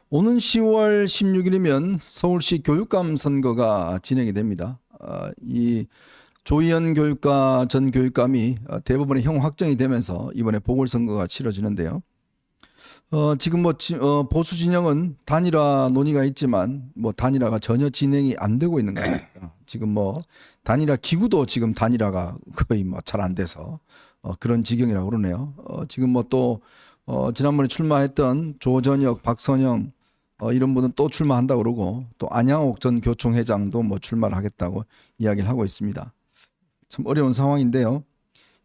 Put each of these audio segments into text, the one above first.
오는 10월 16일이면 서울시 교육감 선거가 진행이 됩니다. 이 조희연 교육감 전 교육감이 대법원의 형 확정이 되면서 이번에 보궐선거가 치러지는데요. 지금 보수 진영은 단일화 논의가 있지만 단일화가 전혀 진행이 안 되고 있는 겁니다. 지금 단일화 기구도 지금 단일화가 거의 잘 안 돼서 그런 지경이라고 그러네요. 지금 또 지난번에 출마했던 조전혁, 박선영 이런 분은 또 출마한다고 그러고 또 안양옥 전 교총회장도 출마를 하겠다고 이야기를 하고 있습니다. 참 어려운 상황인데요.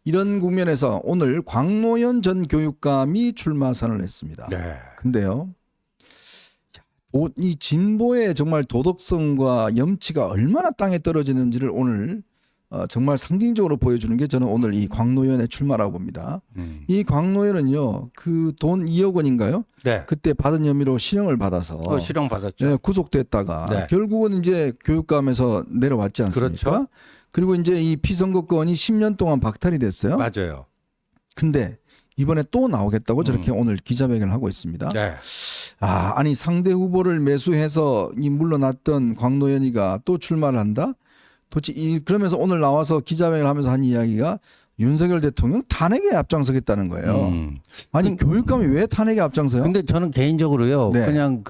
이런 국면에서 오늘 광노현 전 교육감이 출마 선언을 했습니다. 네. 근데요. 이 진보의 정말 도덕성과 염치가 얼마나 땅에 떨어지는지를 오늘 정말 상징적으로 보여주는 게 저는 오늘 이 광노현의 출마라고 봅니다. 이 광노현은요, 그 돈 2억 원인가요? 네. 그때 받은 혐의로 실형을 받아서 실형 받았죠. 네, 구속됐다가 네. 결국은 이제 교육감에서 내려왔지 않습니까? 그렇죠. 그리고 이제 이 피선거권이 10년 동안 박탈이 됐어요. 맞아요. 근데 이번에 또 나오겠다고 저렇게 오늘 기자회견을 하고 있습니다. 네. 아니 상대 후보를 매수해서 이 물러났던 광노현이가 또 출마를 한다? 도대체 그러면서 오늘 나와서 기자회견을 하면서 한 이야기가 윤석열 대통령 탄핵에 앞장서겠다는 거예요. 아니 교육감이 왜 탄핵에 앞장서요? 근데 저는 개인적으로요. 네. 그냥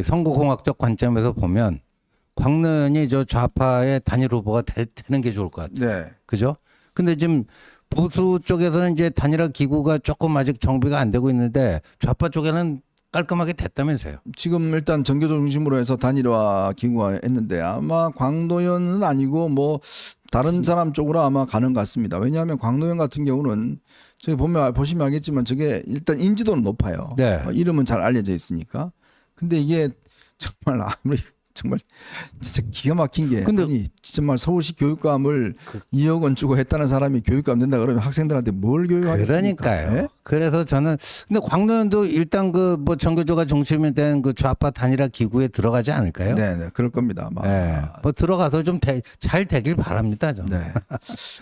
선거공학적 관점에서 보면 광노현이 저 좌파의 단일 후보가 되는 게 좋을 것 같아요. 네. 그죠? 근데 지금 보수 쪽에서는 이제 단일화 기구가 조금 아직 정비가 안 되고 있는데 좌파 쪽에는 깔끔하게 됐다면서요. 지금 일단 전교조 중심으로 해서 단일화 기구가 했는데 아마 광노현은 아니고 다른 사람 쪽으로 아마 가는 것 같습니다. 왜냐하면 광노현 같은 경우는 저기 보시면 알겠지만 저게 일단 인지도는 높아요. 네. 이름은 잘 알려져 있으니까. 근데 이게 정말 아무리 정말 진짜 기가 막힌 게 근데 정말 서울시 교육감을 2억 원 주고 했다는 사람이 교육감 된다 그러면 학생들한테 뭘 교육하겠습니까? 그러니까요. 네? 그래서 저는 근데 광노현도 일단 전교조가 중심이 된 그 좌파 단일화 기구에 들어가지 않을까요? 네, 그럴 겁니다. 아마. 네. 들어가서 좀 잘 되길 바랍니다. 저는. 네.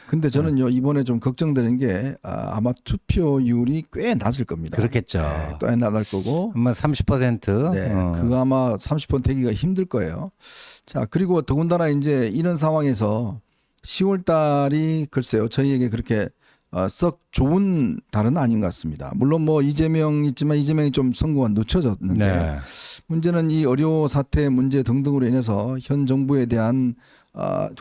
근데 저는요 이번에 좀 걱정되는 게 아마 투표율이 꽤 낮을 겁니다. 그렇겠죠. 네, 꽤 낮을 거고. 아마 30%. 네, 그거 아마 30% 되기가 힘들 거예요. 자, 그리고 더군다나 이제 이런 상황에서 10월 달이 글쎄요 저희에게 그렇게 썩 좋은 달은 아닌 것 같습니다. 물론 이재명 있지만 이재명이 좀 선거가 늦춰졌는데 네. 문제는 이 의료 사태 문제 등등으로 인해서 현 정부에 대한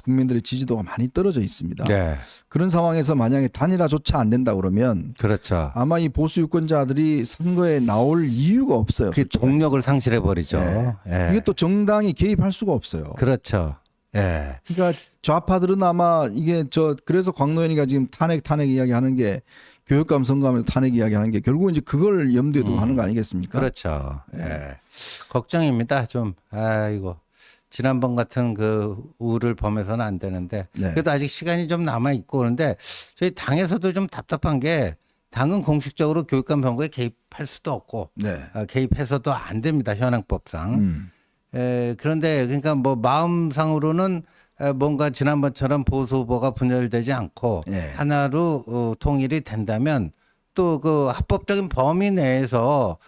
국민들의 지지도가 많이 떨어져 있습니다. 네. 그런 상황에서 만약에 단일화조차 안 된다 그러면 그렇죠. 아마 이 보수 유권자들이 선거에 나올 이유가 없어요. 그 동력을 상실해 버리죠. 네. 예. 이게 또 정당이 개입할 수가 없어요. 그렇죠. 예. 그러니까 좌파들은 아마 이게 그래서 광노현이가 지금 탄핵 이야기하는 게 교육감 선거하면서 탄핵 이야기하는 게 결국은 이제 그걸 염두에 두고 하는 거 아니겠습니까? 그렇죠. 예. 걱정입니다. 좀 아이고. 지난번 같은 그 우를 범해서는 안 되는데 네. 그래도 아직 시간이 좀 남아 있고 그런데 저희 당에서도 좀 답답한 게 당은 공식적으로 교육감 선거에 개입할 수도 없고 네. 개입해서도 안 됩니다. 현행법상. 그런데 그러니까 마음상으로는 뭔가 지난번처럼 보수 후보가 분열되지 않고 네. 하나로 통일이 된다면 또 그 합법적인 범위 내에서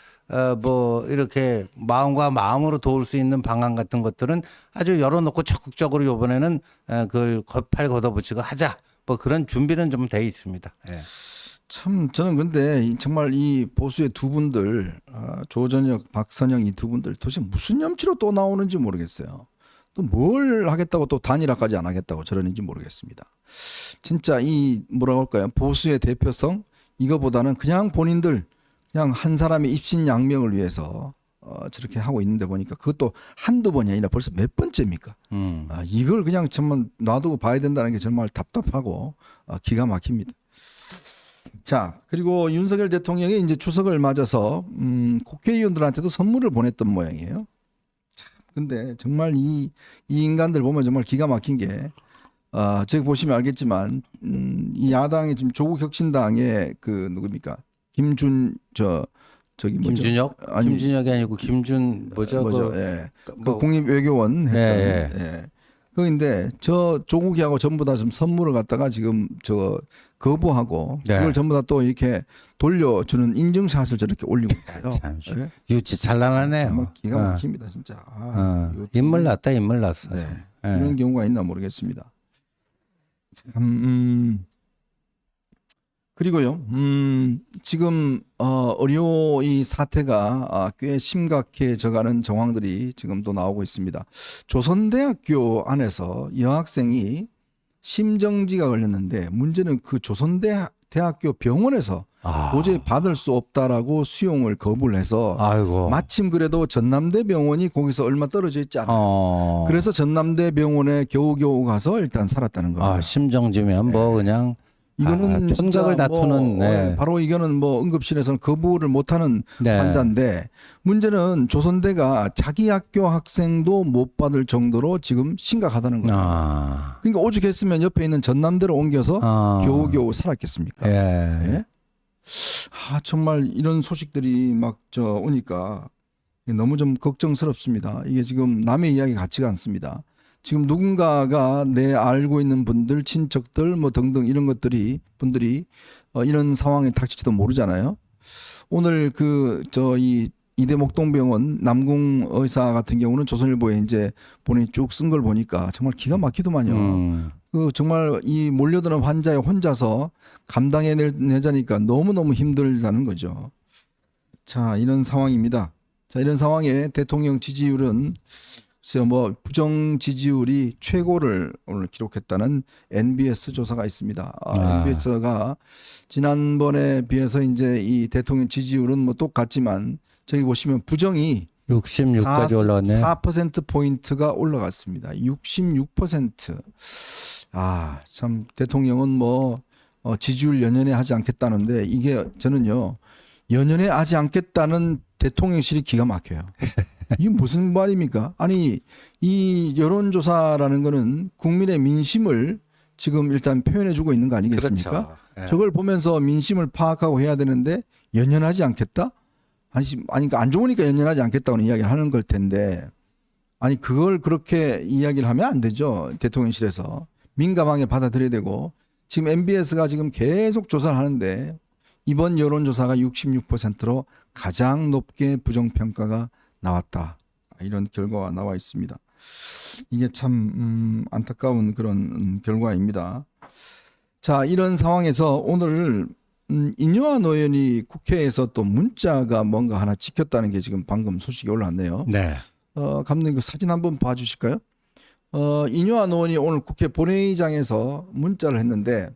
이렇게 마음과 마음으로 도울 수 있는 방안 같은 것들은 아주 열어놓고 적극적으로 이번에는 그걸 팔 걷어붙이고 하자. 그런 준비는 좀 돼 있습니다. 예. 참 저는 근데 정말 이 보수의 두 분들 조전혁, 박선영 이 두 분들 도대체 무슨 염치로 또 나오는지 모르겠어요. 또 뭘 하겠다고 또 단일화까지 안 하겠다고 저러는지 모르겠습니다. 진짜 이 뭐라고 할까요? 보수의 대표성 이거보다는 그냥 본인들 그냥 한 사람의 입신양명을 위해서 저렇게 하고 있는데 보니까 그것도 한두 번이 아니라 벌써 몇 번째입니까? 이걸 그냥 정말 놔두고 봐야 된다는 게 정말 답답하고 기가 막힙니다. 자, 그리고 윤석열 대통령이 이제 추석을 맞아서 국회의원들한테도 선물을 보냈던 모양이에요. 참, 근데 정말 이 인간들 보면 정말 기가 막힌 게 저기 보시면 알겠지만 이 야당의 지금 조국혁신당의 그 누굽니까? 김준혁? 아니, 김준혁이 아니고 김준 뭐죠? 예. 그 국립외교원 했던 예. 예. 그런데 저 조국이하고 전부 다 좀 선물을 갖다가 지금 저 거부하고 네. 그걸 전부 다 또 이렇게 돌려주는 인증샷을 저렇게 올리고 있어요. 참, 예? 유치 찬란하네요. 정말 기가 막힙니다, 진짜. 이거 인물 났다, 인물 났어. 네. 예. 이런 경우가 있나 모르겠습니다. 참, 그리고요, 지금 의료 이 사태가 꽤 심각해져가는 정황들이 지금 또 나오고 있습니다. 조선대학교 안에서 여학생이 심정지가 걸렸는데 문제는 그 조선대학교 병원에서 도저히 받을 수 없다라고 수용을 거부를 해서 아이고. 마침 그래도 전남대 병원이 거기서 얼마 떨어져 있지 않아요. 그래서 전남대 병원에 겨우겨우 가서 일단 살았다는 거예요. 심정지면 뭐 그냥 이거는 쫀각을 진짜 다투는 네. 바로 이거는 뭐 응급실에서는 거부를 못하는 네. 환자인데 문제는 조선대가 자기 학교 학생도 못 받을 정도로 지금 심각하다는 거예요. 그러니까 오죽했으면 옆에 있는 전남대로 옮겨서 겨우겨우 살았겠습니까? 예. 정말 이런 소식들이 막 오니까 너무 좀 걱정스럽습니다. 이게 지금 남의 이야기 같지가 않습니다. 지금 누군가가 내 알고 있는 분들, 친척들 뭐 등등 이런 분들이 이런 상황에 닥칠지도 모르잖아요. 오늘 이 이대목동병원 남궁 의사 같은 경우는 조선일보에 이제 본인이 쭉 쓴 걸 보니까 정말 기가 막히더만요. 정말 이 몰려드는 환자에 혼자서 감당해내자니까 너무너무 힘들다는 거죠. 자, 이런 상황입니다. 자, 이런 상황에 대통령 지지율은 글쎄요, 뭐 부정 지지율이 최고를 오늘 기록했다는 NBS 조사가 있습니다. NBS가 지난번에 비해서 이제 이 대통령 지지율은 뭐 똑같지만 저기 보시면 부정이 66까지 올라왔네. 4% 포인트가 올라갔습니다. 66%. 참 대통령은 뭐 지지율 연연해 하지 않겠다는데 이게 저는요 연연해 하지 않겠다는 대통령실이 기가 막혀요. 이게 무슨 말입니까? 아니 이 여론조사라는 거는 국민의 민심을 지금 일단 표현해주고 있는 거 아니겠습니까? 그렇죠. 예. 저걸 보면서 민심을 파악하고 해야 되는데 연연하지 않겠다? 아니 그러니까 안 좋으니까 연연하지 않겠다고는 이야기를 하는 걸 텐데 아니 그걸 그렇게 이야기를 하면 안 되죠. 대통령실에서 민감하게 받아들여야 되고 지금 MBS가 지금 계속 조사를 하는데 이번 여론조사가 66%로 가장 높게 부정평가가 나왔다. 이런 결과가 나와 있습니다. 이게 참 안타까운 그런 결과입니다. 자, 이런 상황에서 오늘 인요한 의원이 국회에서 또 문자가 뭔가 하나 찍혔다는 게 지금 방금 소식이 올라왔네요. 네. 감독님 그 사진 한번 봐주실까요? 인요한 의원이 오늘 국회 본회의장에서 문자를 했는데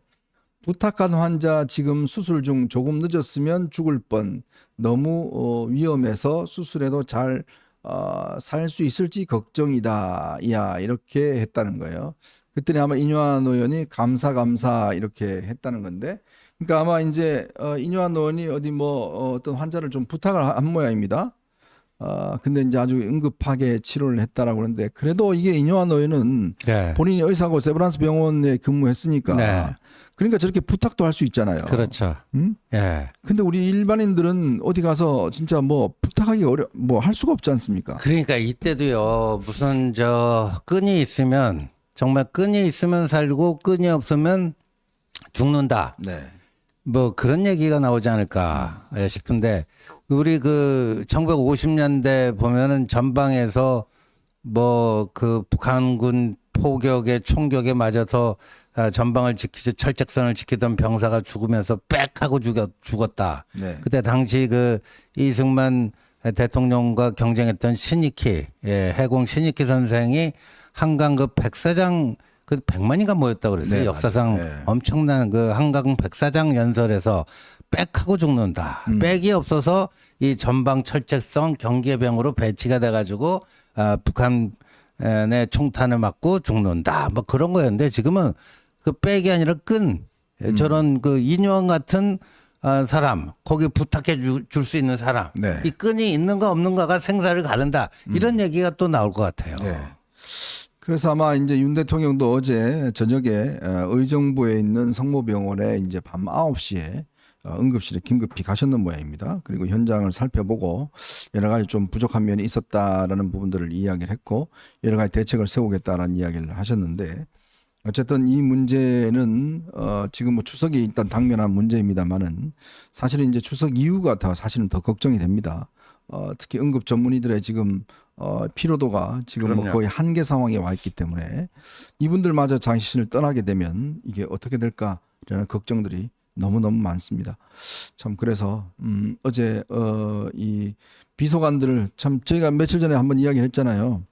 부탁한 환자 지금 수술 중 조금 늦었으면 죽을 뻔 너무 위험해서 수술해도 잘 살 수 있을지 걱정이다. 이렇게 했다는 거예요. 그랬더니 아마 인요한 의원이 감사 이렇게 했다는 건데 그러니까 아마 이제 인요한 의원이 어디 뭐 어떤 환자를 좀 부탁을 한 모양입니다. 근데 이제 아주 응급하게 치료를 했다라고 그러는데 그래도 이게 인요한 의원은 네. 본인이 의사고 세브란스 병원에 근무했으니까 네. 그러니까 저렇게 부탁도 할 수 있잖아요. 그렇죠. 예. 근데 우리 일반인들은 어디 가서 진짜 뭐 부탁하기 뭐 할 수가 없지 않습니까? 그러니까 이때도요 무슨 끈이 있으면 정말 끈이 있으면 살고 끈이 없으면 죽는다. 네. 뭐 그런 얘기가 나오지 않을까 싶은데 우리 1950년대 보면은 전방에서 뭐 북한군 포격에 총격에 맞아서 전방을 철책선을 지키던 병사가 죽으면서 빽 하고 죽었다. 네. 그때 당시 이승만 대통령과 경쟁했던 신익희 해공 신익희 선생이 한강 백사장 100만인가 모였다고 그랬어요. 네, 역사상 맞아요. 네. 엄청난 한강 백사장 연설에서 빽 하고 죽는다. 빽이 없어서 이 전방 철책선 경계병으로 배치가 돼가지고 북한의 총탄을 맞고 죽는다. 뭐 그런 거였는데 지금은 빽이 아니라 끈 저런 인요한 같은 사람 거기 부탁해 줄 수 있는 사람 네. 이 끈이 있는가 없는가가 생사를 가른다. 이런 얘기가 또 나올 것 같아요. 네. 그래서 아마 이제 윤 대통령도 어제 저녁에 의정부에 있는 성모병원에 이제 밤 9시에 응급실에 긴급히 가셨는 모양입니다. 그리고 현장을 살펴보고 여러 가지 좀 부족한 면이 있었다라는 부분들을 이야기를 했고 여러 가지 대책을 세우겠다라는 이야기를 하셨는데 어쨌든 이 문제는 지금 뭐 추석이 일단 당면한 문제입니다만은 사실은 이제 추석 이후가 더 사실은 더 걱정이 됩니다. 특히 응급 전문의들의 지금 피로도가 지금 뭐 그럼요. 거의 한계 상황에 와 있기 때문에 이분들마저 자신을 떠나게 되면 이게 어떻게 될까라는 걱정들이 너무너무 많습니다. 참 그래서 어제 이 비서관들을 참 저희가 며칠 전에 한번 이야기를 했잖아요.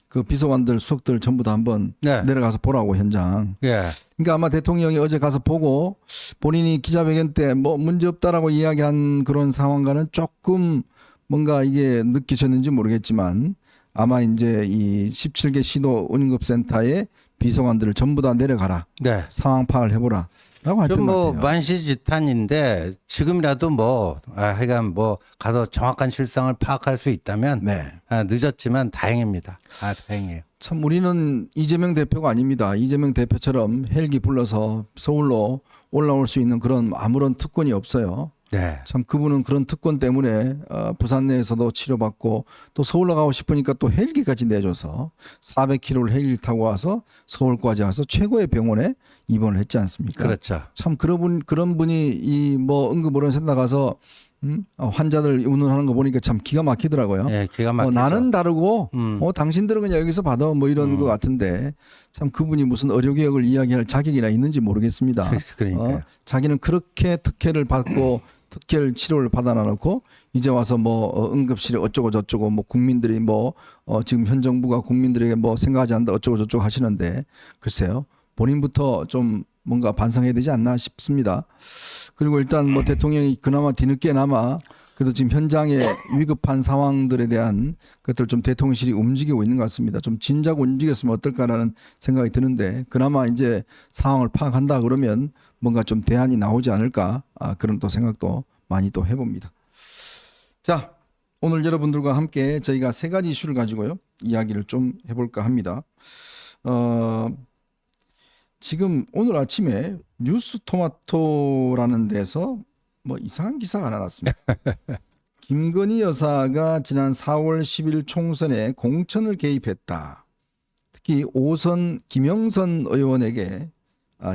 그 비서관들 수석들 전부 다 한번 네. 내려가서 보라고 현장. 예. 그러니까 아마 대통령이 어제 가서 보고 본인이 기자회견 때 뭐 문제 없다라고 이야기한 그런 상황과는 조금 뭔가 이게 느끼셨는지 모르겠지만 아마 이제 이 17개 시도 응급센터의 비서관들을 전부 다 내려가라. 네. 상황 파악을 해보라. 라고 했던 좀 것 뭐 같아요. 만시지탄인데 지금이라도 뭐 하여간 뭐 가서 정확한 실상을 파악할 수 있다면 네. 늦었지만 다행입니다. 다행이에요. 참 우리는 이재명 대표가 아닙니다. 이재명 대표처럼 헬기 불러서 서울로 올라올 수 있는 그런 아무런 특권이 없어요. 네. 참 그분은 그런 특권 때문에 부산 내에서도 치료받고 또 서울로 가고 싶으니까 또 헬기까지 내줘서 400km를 헬기 타고 와서 서울까지 와서 최고의 병원에 입원을 했지 않습니까? 그렇죠. 참 그런 분이 이 뭐 응급의료센터 가서 환자들 운운하는 거 보니까 참 기가 막히더라고요. 예, 기가 막히죠. 나는 다르고 음. 당신들은 그냥 여기서 받아 뭐 이런 것 같은데 참 그분이 무슨 의료개혁을 이야기할 자격이나 있는지 모르겠습니다. 그러니까요. 자기는 그렇게 특혜를 받고 특혜 치료를 받아놔놓고 이제 와서 뭐 응급실에 어쩌고 저쩌고 뭐 국민들이 뭐 지금 현 정부가 국민들에게 뭐 생각하지 않는다 어쩌고 저쩌고 하시는데 글쎄요 본인부터 좀 뭔가 반성해야 되지 않나 싶습니다. 그리고 일단 뭐 대통령이 그나마 뒤늦게나마 그래도 지금 현장의 위급한 상황들에 대한 것들 좀 대통령실이 움직이고 있는 것 같습니다. 좀 진작 움직였으면 어떨까라는 생각이 드는데 그나마 이제 상황을 파악한다 그러면 뭔가 좀 대안이 나오지 않을까 그런 또 생각도 많이 또 해봅니다. 자, 오늘 여러분들과 함께 저희가 세 가지 이슈를 가지고요 이야기를 좀 해볼까 합니다. 지금 오늘 아침에 뉴스토마토라는 데서 뭐 이상한 기사가 하나 났습니다. 김건희 여사가 지난 4월 10일 총선에 공천을 개입했다. 특히 5선 김영선 의원에게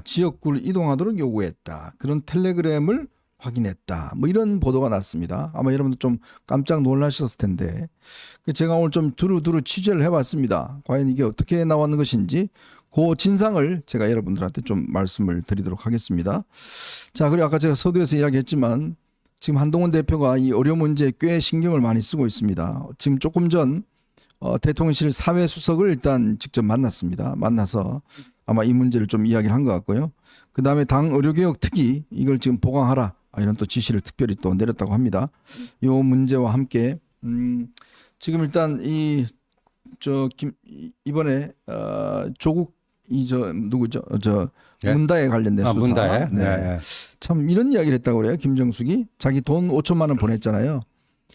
지역구를 이동하도록 요구했다. 그런 텔레그램을 확인했다. 뭐 이런 보도가 났습니다. 아마 여러분들 좀 깜짝 놀라셨을 텐데 제가 오늘 좀 두루두루 취재를 해봤습니다. 과연 이게 어떻게 나왔는 것인지 그 진상을 제가 여러분들한테 좀 말씀을 드리도록 하겠습니다. 자, 그리고 아까 제가 서두에서 이야기했지만 지금 한동훈 대표가 이 의료 문제에 꽤 신경을 많이 쓰고 있습니다. 지금 조금 전 대통령실 사회수석을 일단 직접 만났습니다. 만나서 아마 이 문제를 좀 이야기를 한 것 같고요. 그 다음에 당 의료개혁 특위 이걸 지금 보강하라 이런 또 지시를 특별히 또 내렸다고 합니다. 이 문제와 함께 지금 일단 이번에 조국 누구죠? 네? 문다에 관련된 수사. 문다에. 네. 네. 참 이런 이야기를 했다고 그래요. 김정숙이 자기 돈 5천만 원 보냈잖아요.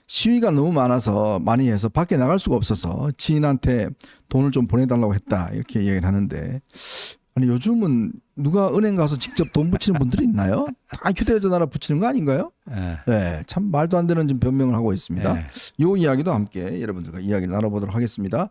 시위가 너무 많아서 많이 해서 밖에 나갈 수가 없어서 지인한테 돈을 좀 보내달라고 했다 이렇게 얘기를 하는데 아니 요즘은 누가 은행 가서 직접 돈 붙이는 분들이 있나요? 다 휴대전화로 붙이는 거 아닌가요? 네. 네, 참 말도 안 되는 지금 변명을 하고 있습니다. 네. 이 이야기도 함께 여러분들과 이야기를 나눠보도록 하겠습니다.